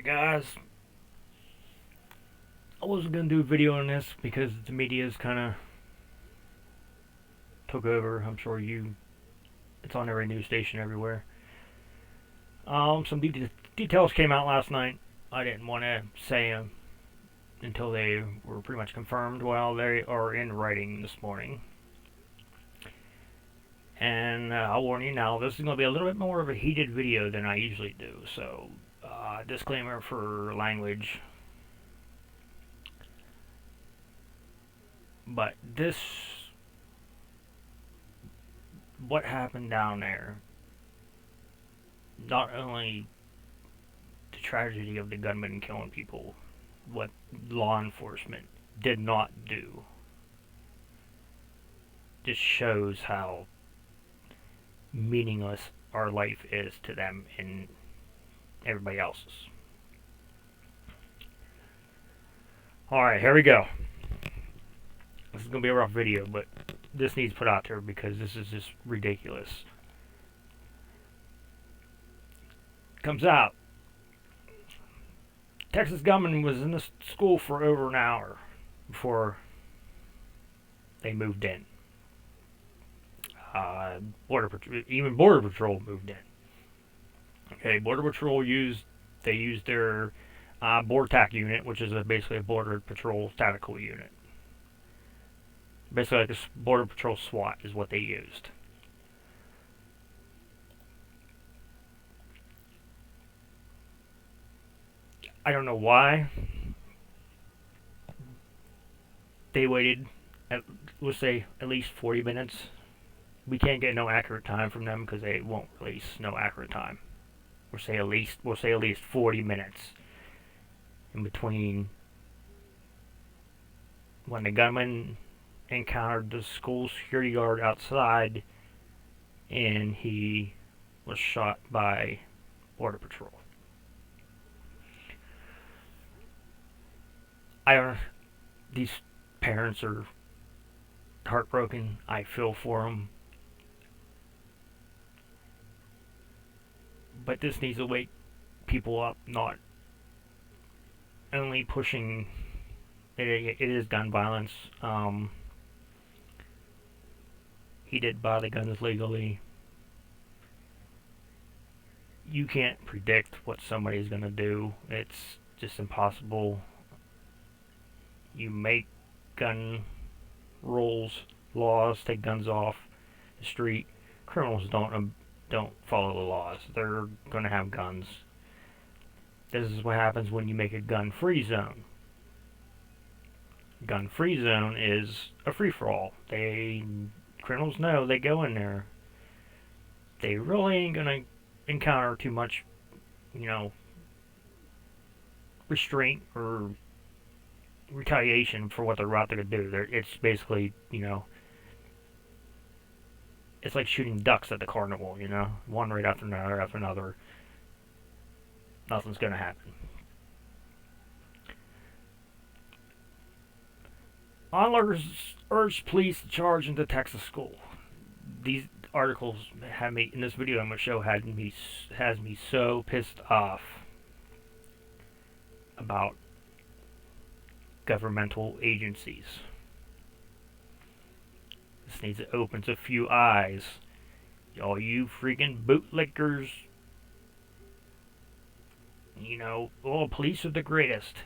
Alright guys, I wasn't going to do a video on this because the media's kind of took over. I'm sure it's on every news station everywhere. Some details came out last night. I didn't want to say them until they were pretty much confirmed. Well, they are in writing this morning. And I'll warn you now, this is going to be a little bit more of a heated video than I usually do. So, disclaimer for language. But what happened down there, not only the tragedy of the gunman killing people, what law enforcement did not do, just shows how meaningless our life is to them and everybody else's. Alright, here we go. This is going to be a rough video, but this needs put out there because this is just ridiculous. Comes out. Texas gunman was in the school for over an hour before they moved in. Border Patrol moved in. Okay, Border Patrol used their BORTAC unit, which is basically a Border Patrol tactical unit. Basically, like this Border Patrol SWAT is what they used. I don't know why they waited, let's say, at least 40 minutes. We can't get no accurate time from them because they won't release no accurate time. We'll say at least 40 minutes in between when the gunman encountered the school security guard outside and he was shot by Border Patrol. These parents are heartbroken. I feel for them. But this needs to wake people up, not only pushing it is gun violence. He did buy the guns legally. You can't predict what somebody's going to do. It's just impossible. You make gun rules, laws, take guns off the street. Criminals don't follow the laws. They're going to have guns. This is what happens when you make a gun-free zone. Gun-free zone is a free-for-all. Criminals know they go in there. They really ain't going to encounter too much, restraint or retaliation for what they're about to do. It's basically, it's like shooting ducks at the carnival, one right after another. Nothing's gonna happen. Onlookers urge police to charge into Texas school. These articles have me, in this video I'm gonna show, has me so pissed off about governmental agencies. This needs to open a few eyes. All you freaking bootlickers. Police are the greatest.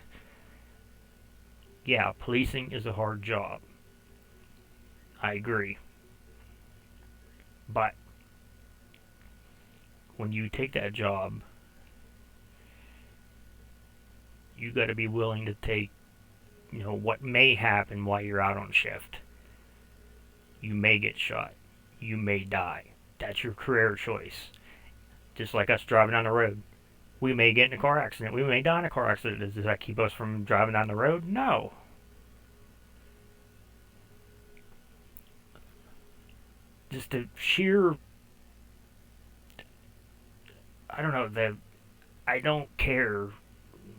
Yeah, policing is a hard job. I agree. But when you take that job, you got to be willing to take what may happen while you're out on shift. You may get shot. You may die. That's your career choice. Just like us driving down the road. We may get in a car accident. We may die in a car accident. Does that keep us from driving down the road? No. Just the sheer, I don't know, the I don't care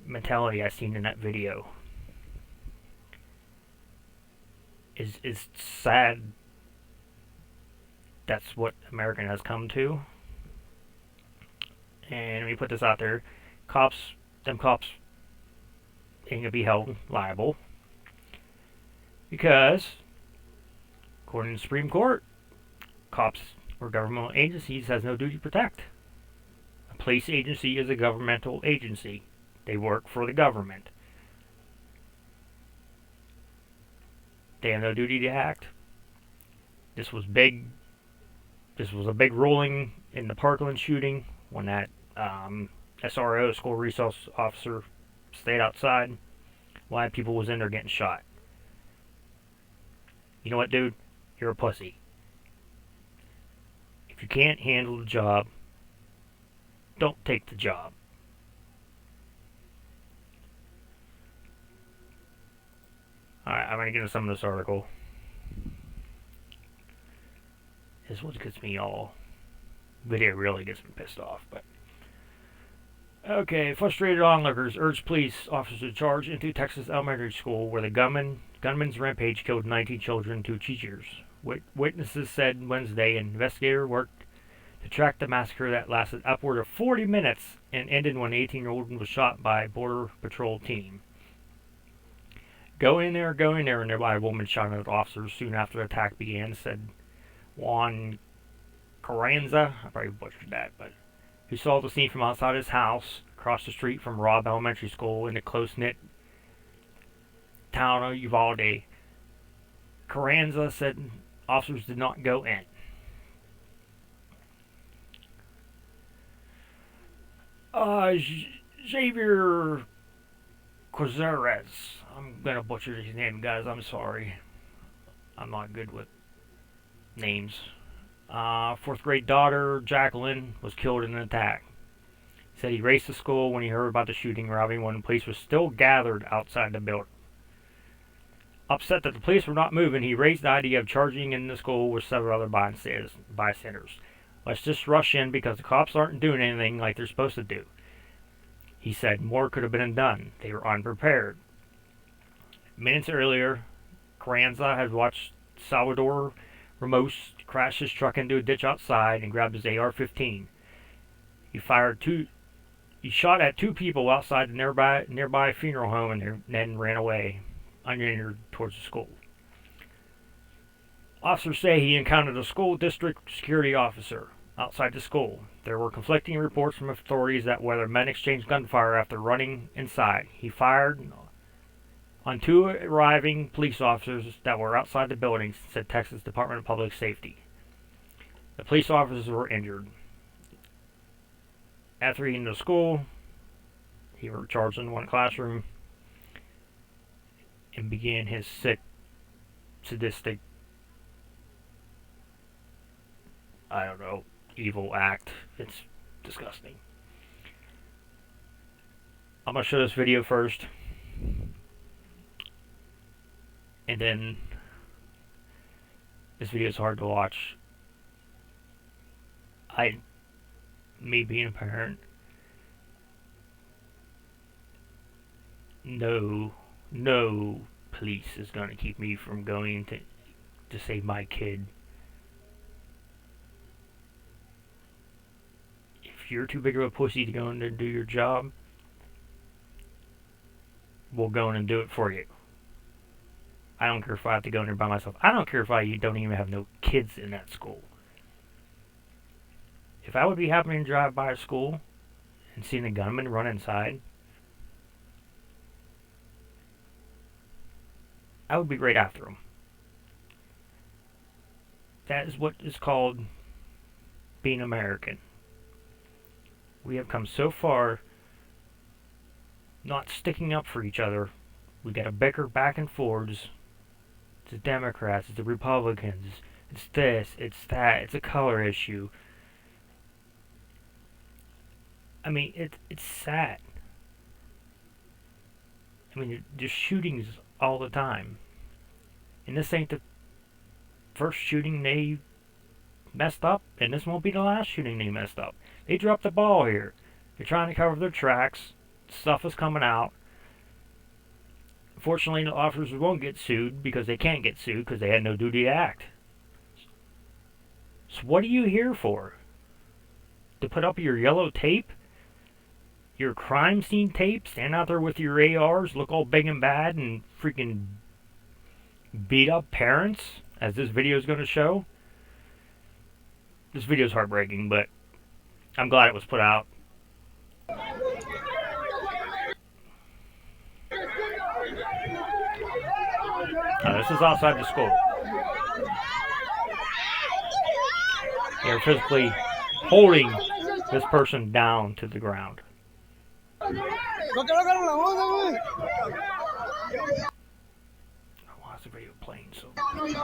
mentality I seen in that video is sad. That's what America has come to. And let me put this out there. Cops them cops ain't gonna be held liable because, according to the Supreme Court, cops or governmental agencies has no duty to protect. A police agency is a governmental agency. They work for the government. They have no duty to act. This was big. This was a big ruling in the Parkland shooting when that SRO, school resource officer, stayed outside. Why people was in there getting shot. You know what, dude? You're a pussy. If you can't handle the job, don't take the job. Alright, I'm going to get into some of this article. This is what gets me all... Video really gets me pissed off, but... Okay, frustrated onlookers urge police officers to charge into Texas elementary school where the gunman's rampage killed 19 children and 2 teachers. Witnesses said Wednesday an investigator worked to track the massacre that lasted upward of 40 minutes and ended when an 18-year-old was shot by a Border Patrol team. Go in there, and nearby a woman shot at officers soon after the attack began, said Juan Carranza. I probably butchered that, but who saw the scene from outside his house across the street from Robb Elementary School in the close-knit town of Uvalde. Carranza said officers did not go in. Xavier Quazares. I'm gonna butcher his name, guys. I'm sorry. I'm not good with names. 4th grade daughter, Jacqueline, was killed in an attack. He said he raced to school when he heard about the shooting, arriving when the police were still gathered outside the building. Upset that the police were not moving, he raised the idea of charging in the school with several other bystanders. Let's just rush in because the cops aren't doing anything like they're supposed to do. He said more could have been done. They were unprepared. Minutes earlier, Carranza had watched Salvador Ramos crashed his truck into a ditch outside and grabbed his AR-15. He shot at 2 people outside the nearby funeral home and then ran away, uninjured, towards the school. Officers say he encountered a school district security officer outside the school. There were conflicting reports from authorities that whether men exchanged gunfire after running inside. He fired on 2 arriving police officers that were outside the building, said Texas Department of Public Safety. The police officers were injured. After he entered the school, he was charged in one classroom and began his sick, sadistic, evil act. It's disgusting. I'm going to show this video first. And then, this video is hard to watch. Me being a parent, no police is going to keep me from going to save my kid. If you're too big of a pussy to go in there and do your job, we'll go in and do it for you. I don't care if I have to go in there by myself. I don't care if I don't even have no kids in that school. If I would be happening to drive by a school and seeing a gunman run inside, I would be right after him. That is what is called being American. We have come so far not sticking up for each other. We got to bicker back and forwards. It's the Democrats, it's the Republicans, it's this, it's that, it's a color issue. I mean, it's sad. I mean, there's shootings all the time. And this ain't the first shooting they messed up, and this won't be the last shooting they messed up. They dropped the ball here. They're trying to cover their tracks. Stuff is coming out. Fortunately, the officers won't get sued because they can't get sued because they had no duty to act. So what are you here for? To put up your yellow tape? your crime scene tape, stand out there with your ARs, look all big and bad, and freaking beat up parents, as this video is going to show. This video is heartbreaking, but I'm glad it was put out. This is outside the school. They're physically holding this person down to the ground. I watched the video playing, so. Look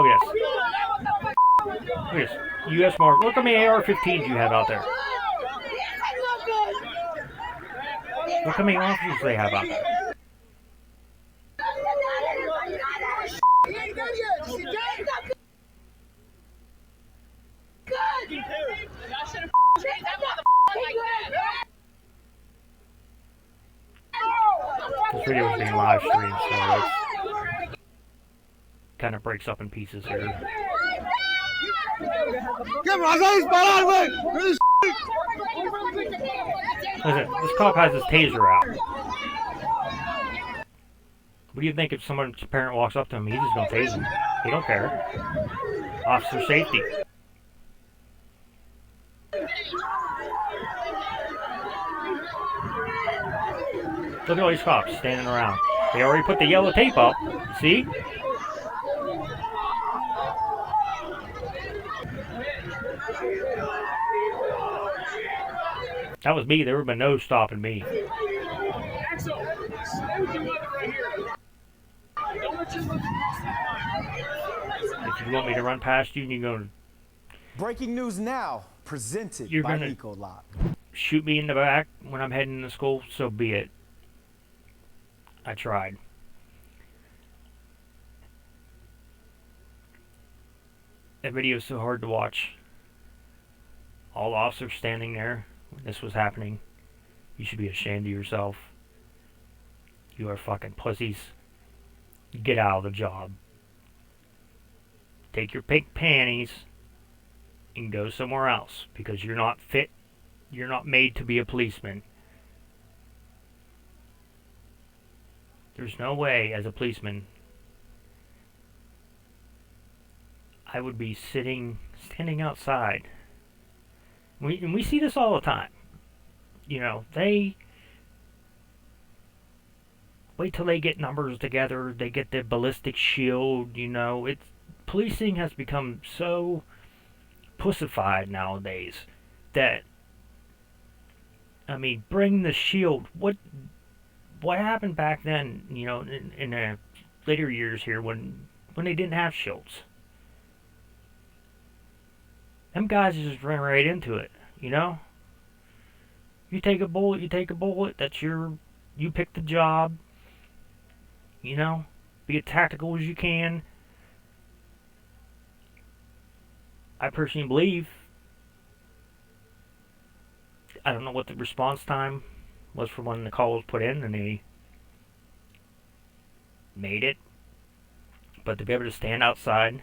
at this. Look at this. U.S. Mark. Look how many AR-15s you have out there. Look how many officers they have out there. This video is being live streamed, so it kind of breaks up in pieces here. Listen, this cop has his taser out. What do you think if someone's parent walks up to him? He's just gonna tase him. He don't care. Officer safety. Look at all these cops standing around. They already put the yellow tape up. See? That was me. There would have been no stopping me. If you want me to run past you, you're going to... Breaking news now, presented by Ecolot. Shoot me in the back when I'm heading to school, so be it. I tried. That video is so hard to watch. All the officers standing there when this was happening. You should be ashamed of yourself. You are fucking pussies. Get out of the job. Take your pink panties and go somewhere else, because you're not fit. You're not made to be a policeman. There's no way, as a policeman, I would be standing outside. And we see this all the time. You know, they wait till they get numbers together. They get the ballistic shield. You know, policing has become so pussified nowadays that, I mean, bring the shield. What happened back then, you know, in the later years here when they didn't have shields? Them guys just ran right into it, you know? You take a bullet, you take a bullet. You pick the job, you know? Be as tactical as you can. I personally believe, I don't know what the response time was for when the call was put in and they made it, but to be able to stand outside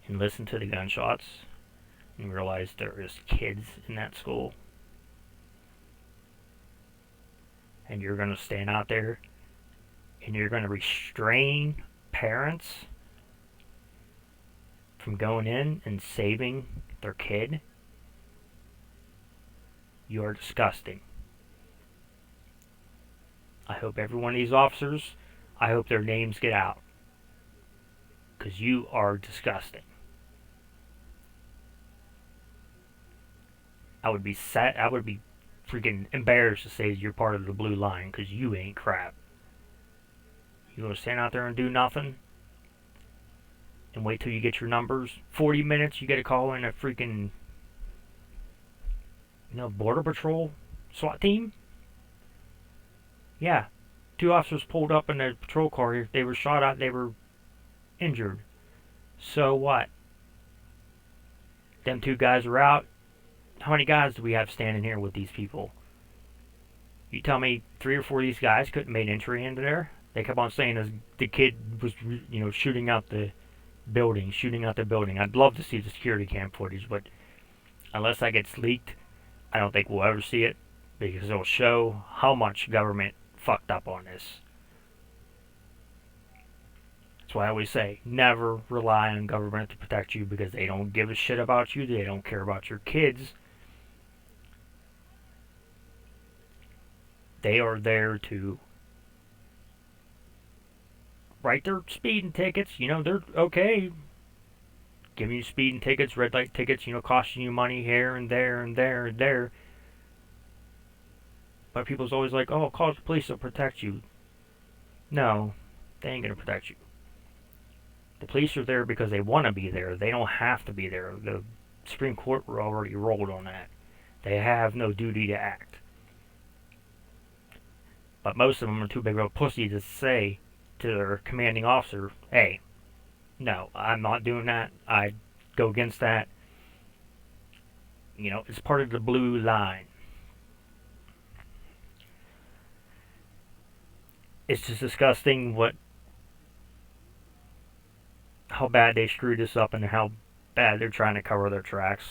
and listen to the gunshots and realize there is kids in that school, and you're going to stand out there and you're going to restrain parents from going in and saving their kid, you are disgusting. I hope every one of these officers, I hope their names get out, because you are disgusting. I would be freaking embarrassed to say you're part of the blue line, because you ain't crap. You gonna stand out there and do nothing and wait till you get your numbers? 40 minutes, you get a call in a freaking, you know, Border Patrol SWAT team? Yeah. 2 officers pulled up in a patrol car. They were shot at. They were injured. So what? Them 2 guys are out. How many guys do we have standing here with these people? You tell me 3 or 4 of these guys couldn't make entry into there? They kept on saying the kid was, you know, shooting out the building, shooting out the building. I'd love to see the security cam footage, but unless that gets leaked, I don't think we'll ever see it, because it'll show how much government fucked up on this. That's why I always say, never rely on government to protect you, because they don't give a shit about you. They don't care about your kids. They are there to write their speeding tickets. You know, they're okay giving you speeding tickets, red light tickets, you know, costing you money here and there and there and there. But people's always like, oh, call the police, they'll protect you. No, they ain't gonna protect you. The police are there because they want to be there. They don't have to be there. The Supreme Court already rolled on that. They have no duty to act. But most of them are too big of a pussy to say to their commanding officer, hey, no, I'm not doing that. I go against that. You know, it's part of the blue line. It's just disgusting how bad they screwed this up and how bad they're trying to cover their tracks.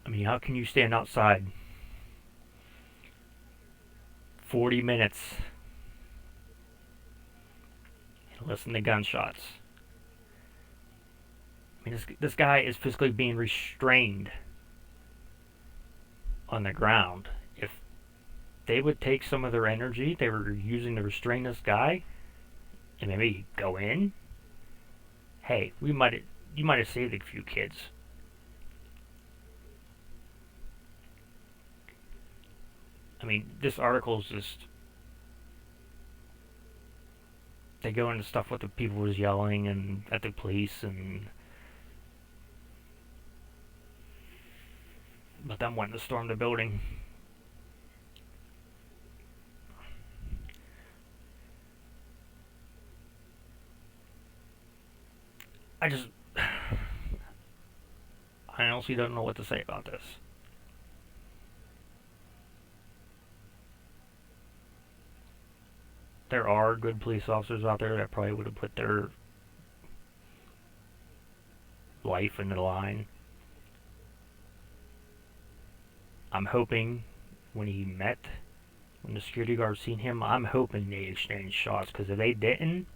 I mean, how can you stand outside 40 minutes and listen to gunshots? I mean, this guy is physically being restrained on the ground. If they would take some of their energy they were using to restrain this guy and maybe go in, hey, you might have saved a few kids. I mean, this article is just, they go into stuff with the people was yelling and at the police and but them wanting to storm the building. I honestly don't know what to say about this. There are good police officers out there that probably would have put their life in the line. I'm hoping when the security guard seen him, I'm hoping they exchanged shots, because if they didn't,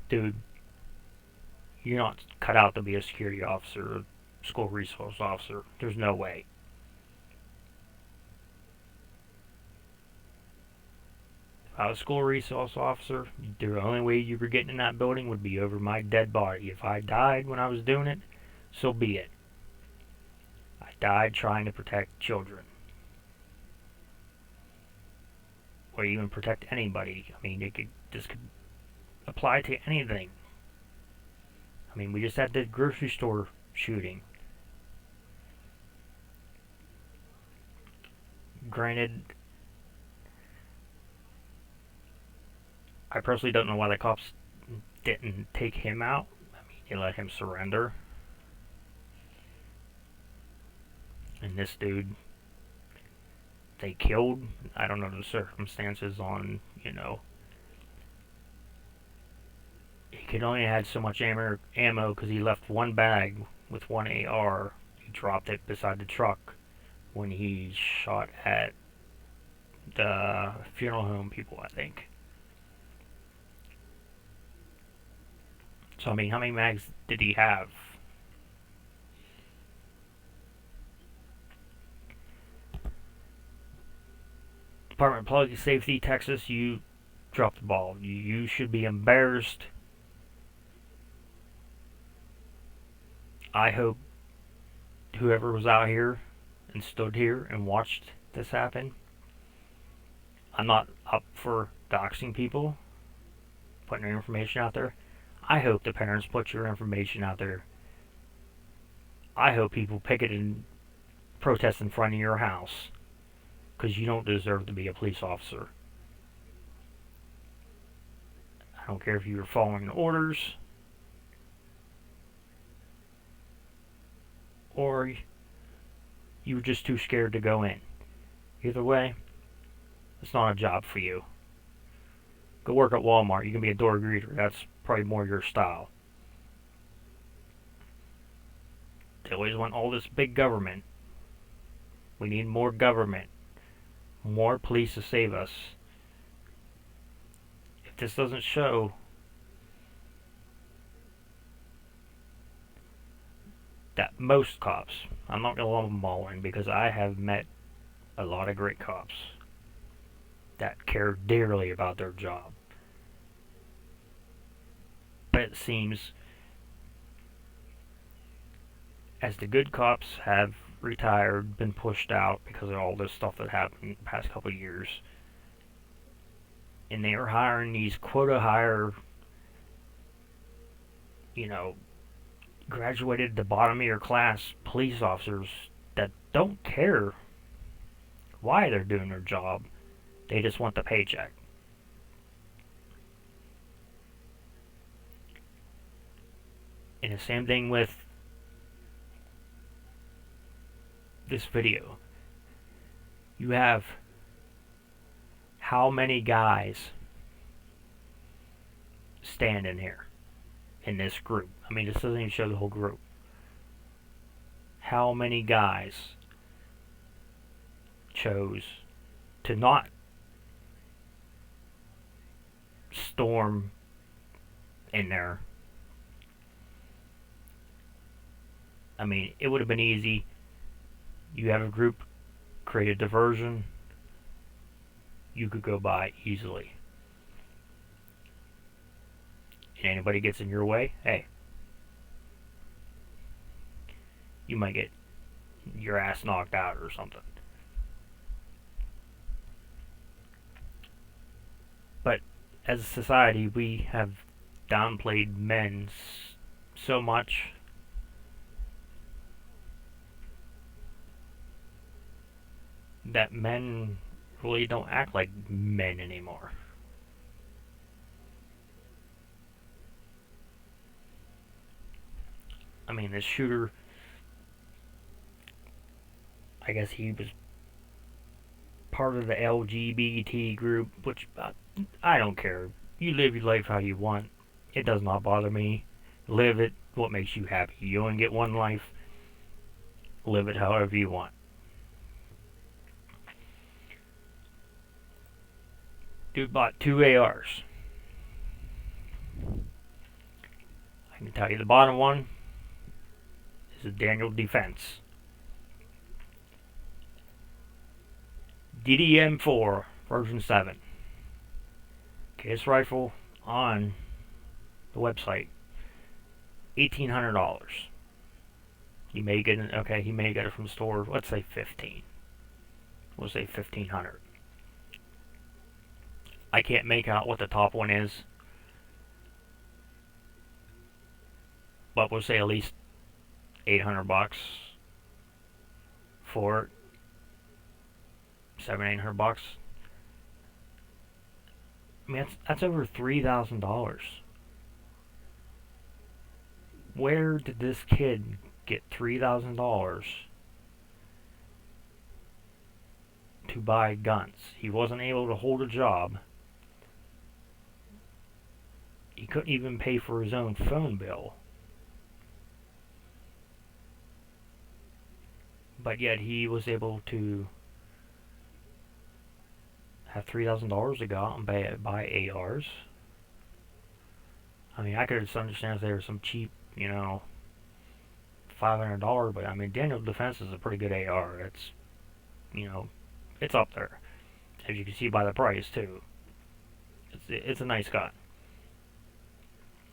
dude, you're not cut out to be a security officer or school resource officer. There's no way. If I was a school resource officer, the only way you were getting in that building would be over my dead body. If I died when I was doing it, so be it. I died trying to protect children. Or even protect anybody. I mean, this could apply to anything. I mean, we just had the grocery store shooting. Granted, I personally don't know why the cops didn't take him out. I mean, they let him surrender. And this dude, they killed. I don't know the circumstances on, you know. He could only had so much ammo because he left one bag with one AR. He dropped it beside the truck when he shot at the funeral home people, I think. So, I mean, how many mags did he have? Department of Public Safety, Texas, you dropped the ball. You should be embarrassed. I hope whoever was out here and stood here and watched this happen. I'm not up for doxing people, putting their information out there. I hope the parents put your information out there. I hope people picket and protest in front of your house, because you don't deserve to be a police officer. I don't care if you were following orders or you were just too scared to go in. Either way, it's not a job for you. Go work at Walmart. You can be a door greeter. That's probably more your style. They always want all this big government. We need more government. More police to save us. If this doesn't show that most cops, I'm not going to lump them all in because I have met a lot of great cops that care dearly about their job. But it seems as the good cops have retired, been pushed out because of all this stuff that happened the past couple of years, and they are hiring these quota hire, you know, graduated the bottom of your class police officers that don't care why they're doing their job. They just want the paycheck. And the same thing with this video. You have how many guys stand in here in this group? I mean, this doesn't even show the whole group. How many guys chose to not storm in there? I mean, it would have been easy. You have a group, create a diversion, you could go by easily. And anybody gets in your way, hey, you might get your ass knocked out or something. But as a society, we have downplayed men so much that men really don't act like men anymore. I mean, this shooter, I guess he was part of the LGBT group, which I don't care. You live your life how you want. It does not bother me. Live it what makes you happy. You only get one life. Live it however you want. Dude bought 2 ARs. I can tell you the bottom one is a Daniel Defense. DDM4 version 7. Case rifle on the website. $1,800. You may get it, okay, he may get it from the store, let's say 15. We'll say 1,500. I can't make out what the top one is, but we'll say at least $800 for it. $700-800. I mean, that's over $3,000. Where did this kid get $3,000 to buy guns? He wasn't able to hold a job. He couldn't even pay for his own phone bill. But yet he was able to have $3,000 to go out and buy ARs. I mean, I could understand if there was some cheap, $500, but I mean, Daniel Defense is a pretty good AR. It's, it's up there, as you can see by the price too. It's a nice gun.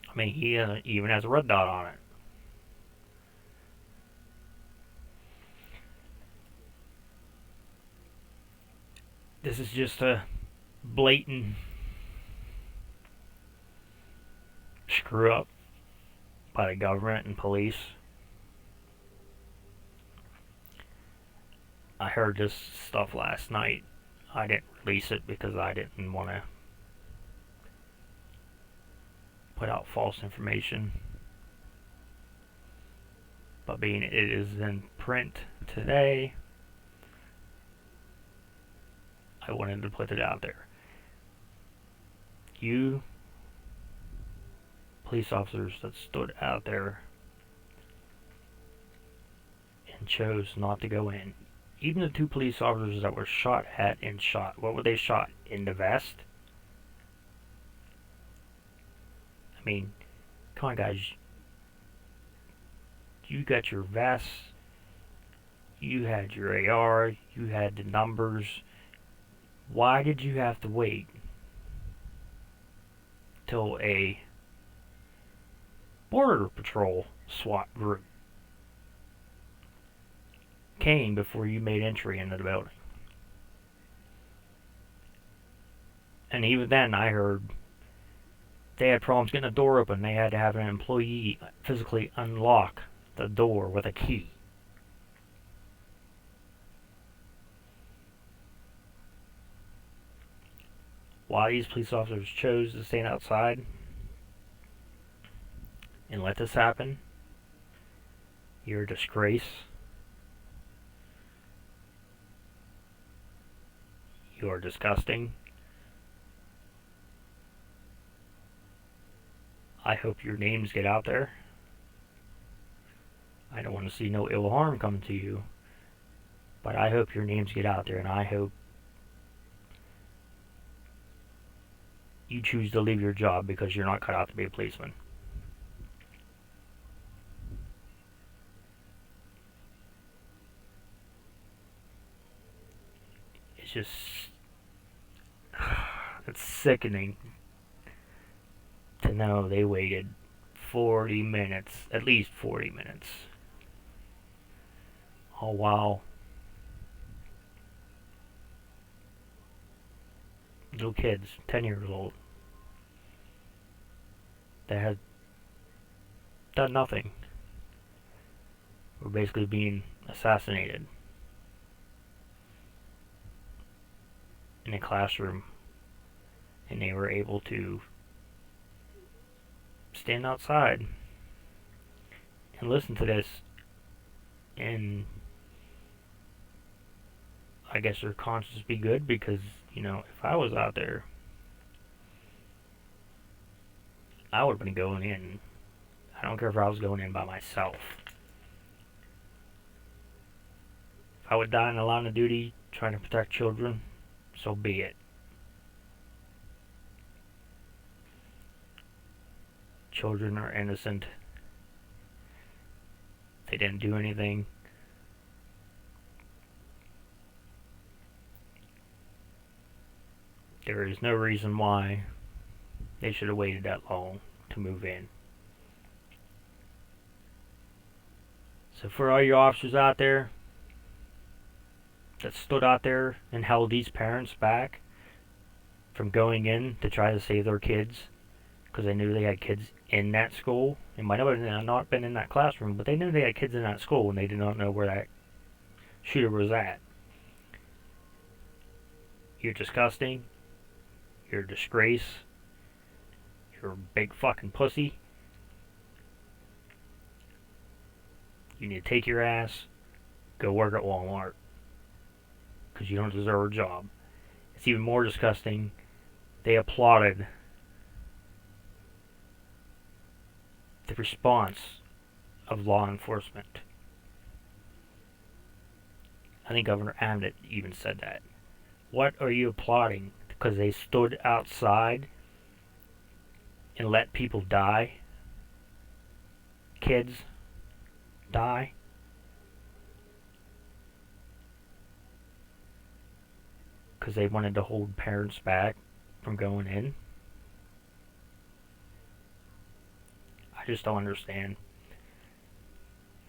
I mean, he even has a red dot on it. This is just a blatant screw up by the government and police. I heard this stuff last night. I didn't release it because I didn't want to put out false information. But being it is in print today, I wanted to put it out there. You police officers that stood out there and chose not to go in. Even the 2 police officers that were shot at and shot. What were they shot? In the vest? I mean, come on guys. You got your vest. You had your AR. You had the numbers. Why did you have to wait till a border patrol SWAT group came before you made entry into the building? And even then, I heard they had problems getting the door open. They had to have an employee physically unlock the door with a key. Why these police officers chose to stand outside and let this happen, you're a disgrace. You are disgusting. I hope your names get out there. I don't want to see no ill harm come to you, but I hope your names get out there, and I hope you choose to leave your job because you're not cut out to be a policeman. It's just, it's sickening to know they waited 40 minutes, at least 40 minutes. Oh wow. Little kids, 10 years old, that had done nothing, were basically being assassinated in a classroom, and they were able to stand outside and listen to this, and I guess their conscience be good, because, you know, if I was out there, I would have been going in. I don't care if I was going in by myself. If I would die in the line of duty trying to protect children, so be it. Children are innocent. They didn't do anything. There is no reason why they should have waited that long to move in. So for all you officers out there that stood out there and held these parents back from going in to try to save their kids, because they knew they had kids in that school. They might have not been in that classroom, but they knew they had kids in that school, and they did not know where that shooter was at. You're disgusting. You're a disgrace. You're a big fucking pussy. You need to take your ass, go work at Walmart, because you don't deserve a job. It's even more disgusting. They applauded the response of law enforcement. I think Governor Abbott even said that. What are you applauding? Because they stood outside and let people die? Kids die? Because they wanted to hold parents back from going in? I just don't understand.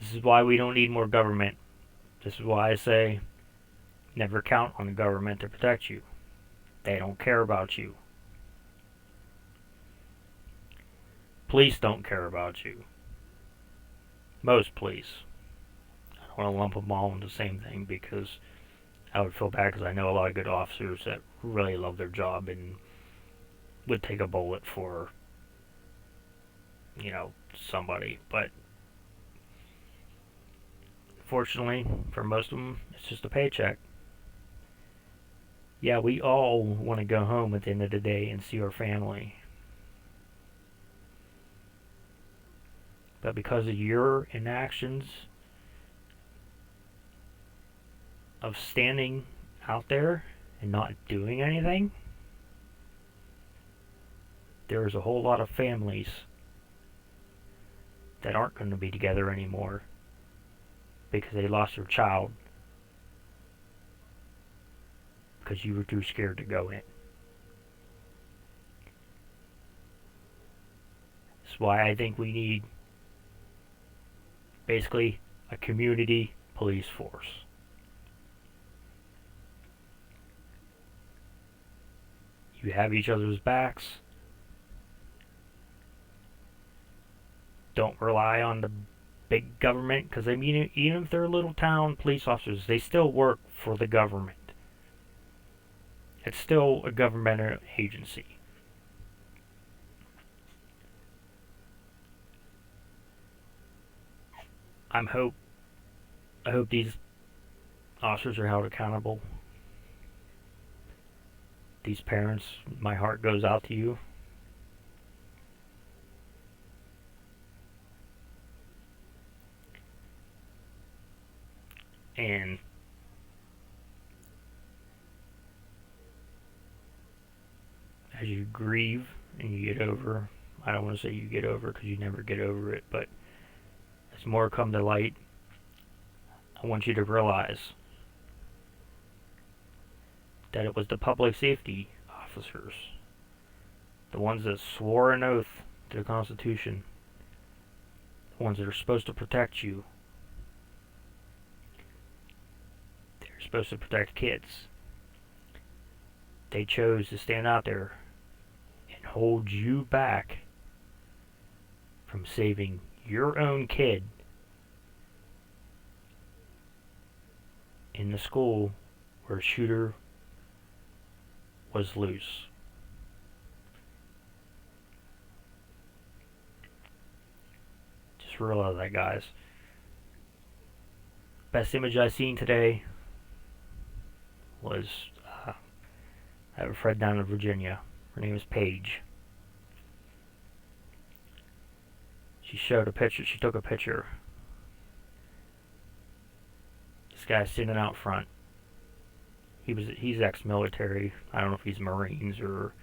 This is why we don't need more government. This is why I say never count on the government to protect you. They don't care about you. Police don't care about you. Most police. I don't want to lump them all into the same thing, because I would feel bad, because I know a lot of good officers that really love their job and would take a bullet for, you know, somebody. But fortunately, for most of them, it's just a paycheck. Yeah, we all want to go home at the end of the day and see our family. But because of your inactions of standing out there and not doing anything, there's a whole lot of families that aren't going to be together anymore because they lost their child because you were too scared to go in. That's why I think we need basically a community police force. You have each other's backs. Don't rely on the big government, because I mean, even if they're little town police officers, they still work for the government. It's still a governmental agency. I hope these officers are held accountable. These parents, my heart goes out to you. And as you grieve and you get over, I don't want to say you get over because you never get over it, but as more come to light, I want you to realize that it was the public safety officers, the ones that swore an oath to the Constitution, the ones that are supposed to protect you. They're supposed to protect kids. They chose to stand out there and hold you back from saving your own kid in the school where a shooter was loose. Just realize that, guys. Best image I seen today was I have a friend down in Virginia. Her name is Paige. She showed a picture. She took a picture. This guy's sitting out front. He's ex-military. I don't know if he's Marines or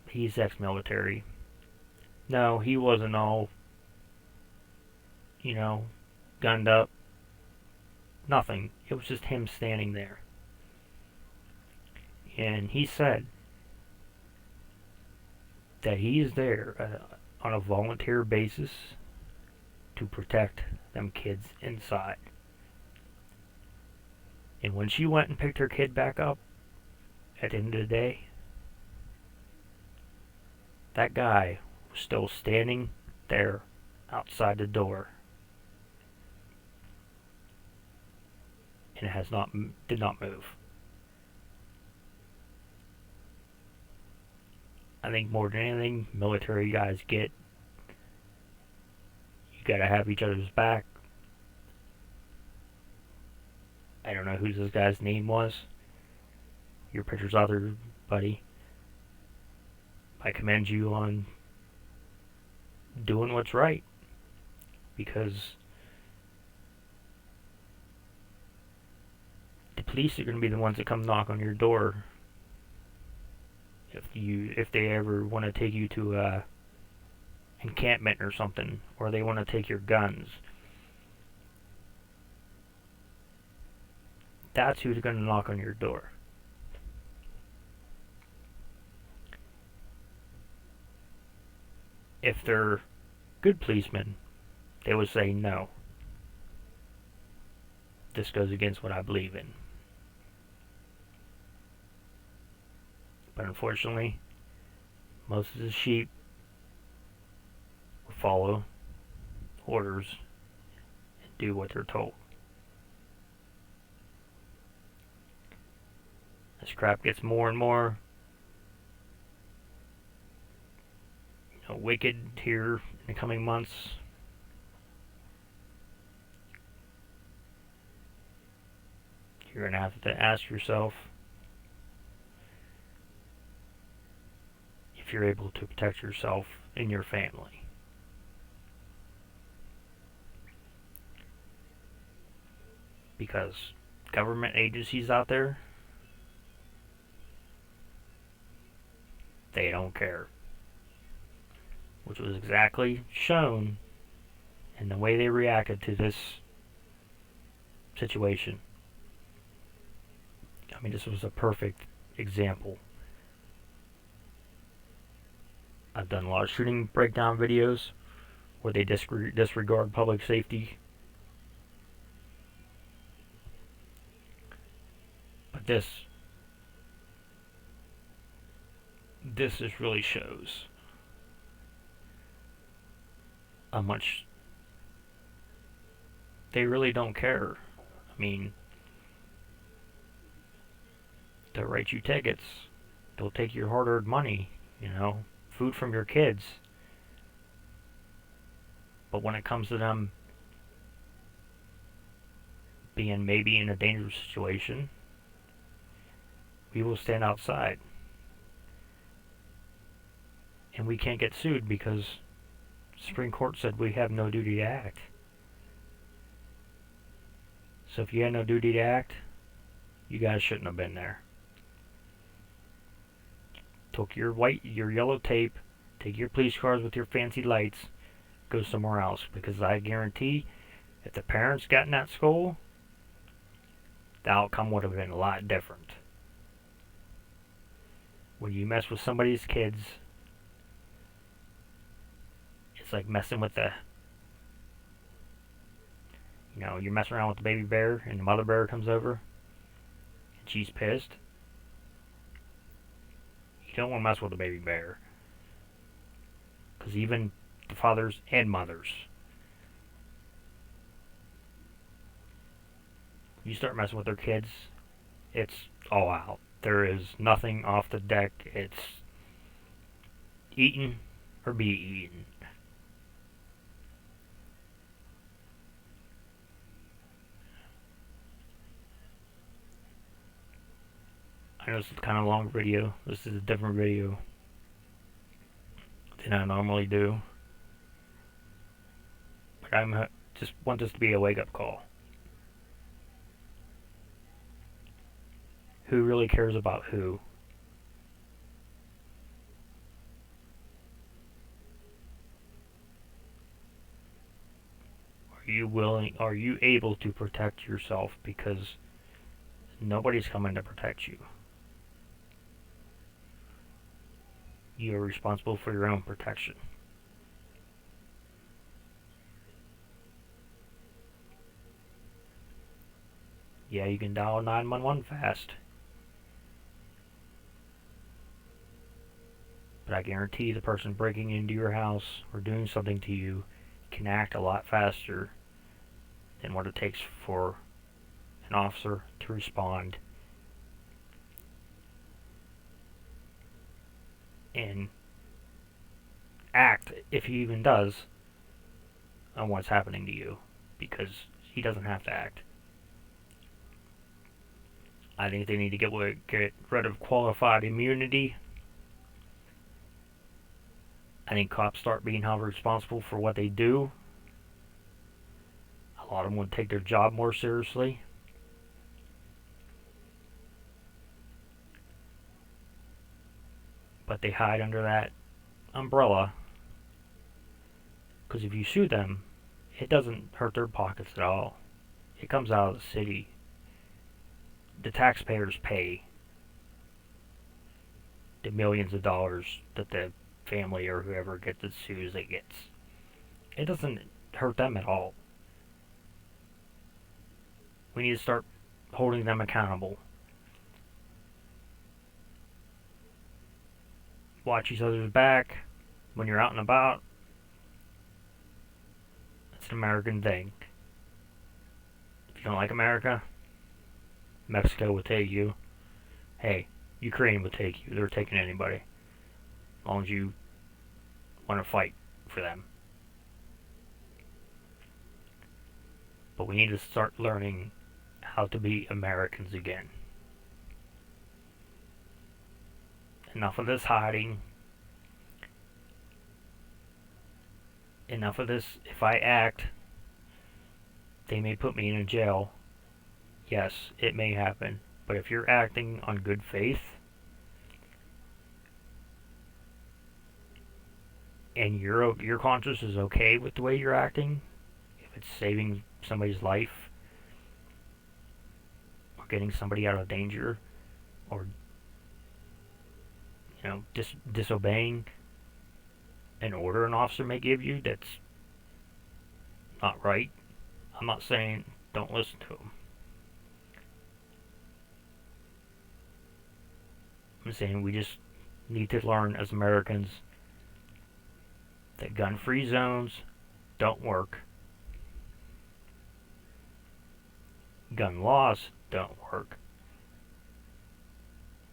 he's ex-military. No, he wasn't all, gunned up. Nothing. It was just him standing there. And he said that he is there on a volunteer basis to protect them kids inside. And when she went and picked her kid back up at the end of the day, that guy was still standing there outside the door. And it did not move. I think more than anything, military guys get, you gotta have each other's back. I don't know who this guy's name was. Your picture's out there, buddy. I commend you on doing what's right. Because the police are going to be the ones that come knock on your door if they ever want to take you to a encampment or something, or they want to take your guns. That's who's going to knock on your door. If they're good policemen, they would say no. This goes against what I believe in. But unfortunately, most of the sheep follow orders and do what they're told. This crap gets more and more wicked here in the coming months. You're going to have to ask yourself, if you're able to protect yourself and your family. Because government agencies out there, they don't care. Which was exactly shown in the way they reacted to this situation. I mean, this was a perfect example. I've done a lot of shooting breakdown videos where they disregard public safety. But this just really shows how much they really don't care. I mean, they'll write you tickets. They'll take your hard-earned money, food from your kids. But when it comes to them being maybe in a dangerous situation, we will stand outside. And we can't get sued because the Supreme Court said we have no duty to act. So if you had no duty to act, you guys shouldn't have been there. Took your yellow tape, take your police cars with your fancy lights, go somewhere else. Because I guarantee, if the parents got in that school, the outcome would have been a lot different. When you mess with somebody's kids, it's like messing with you're messing around with the baby bear and the mother bear comes over and she's pissed. You don't want to mess with the baby bear. Because even the fathers and mothers, you start messing with their kids, it's all out. There is nothing off the deck. It's eaten or be eaten. I know this is kind of a long video. This is a different video than I normally do. But I just want this to be a wake-up call. Who really cares about who? Are you able to protect yourself? Because nobody's coming to protect you. You are responsible for your own protection. Yeah, you can dial 911 fast. But I guarantee the person breaking into your house or doing something to you can act a lot faster than what it takes for an officer to respond and act, if he even does, on what's happening to you, because he doesn't have to act. I think they need to get rid of qualified immunity. I think cops start being held responsible for what they do. A lot of them would take their job more seriously. But they hide under that umbrella. Because if you sue them, it doesn't hurt their pockets at all. It comes out of the city. The taxpayers pay the millions of dollars that the family or whoever gets it sues it gets. It doesn't hurt them at all. We need to start holding them accountable. Watch each other's back when you're out and about. It's an American thing. If you don't like America, Mexico will take you. Hey, Ukraine will take you. They're taking anybody. As long as you want to fight for them. But we need to start learning how to be Americans again. Enough of this hiding. enough of this. If I act, they may put me in a jail. Yes, it may happen. But if you're acting on good faith, and your conscience is okay with the way you're acting, if it's saving somebody's life, or getting somebody out of danger, or disobeying an order an officer may give you that's not right, I'm not saying don't listen to them. I'm saying we just need to learn as Americans that gun-free zones don't work. Gun laws don't work.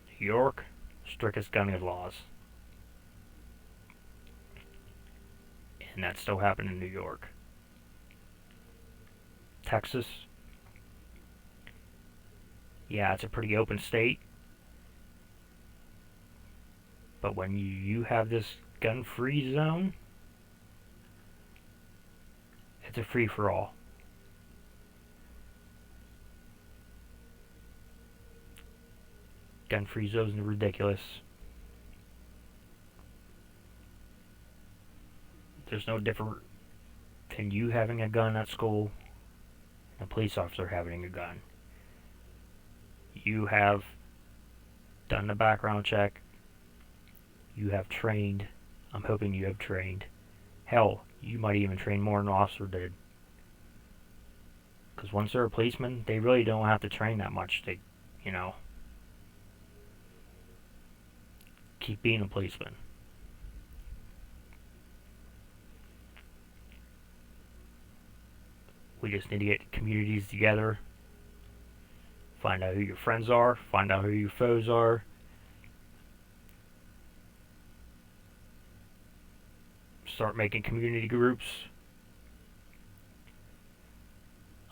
New York, strictest gun laws. And that still happened in New York. Texas, yeah, it's a pretty open state. But when you have this gun-free zone, it's a free-for-all. Gun-free zones are ridiculous. There's no different than you having a gun at school and a police officer having a gun. You have done the background check. You have trained. I'm hoping you have trained. Hell, you might even train more than an officer did. Because once they're a policeman, they really don't have to train that much. They, keep being a policeman. We just need to get communities together. Find out who your friends are. Find out who your foes are. Start making community groups.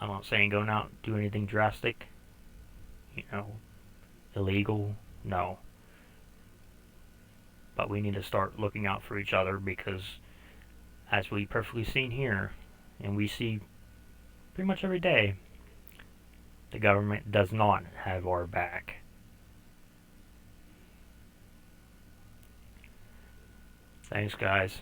I'm not saying going out and do anything drastic. Illegal. No. But we need to start looking out for each other because, as we perfectly seen here, and we see pretty much every day, the government does not have our back. Thanks, guys.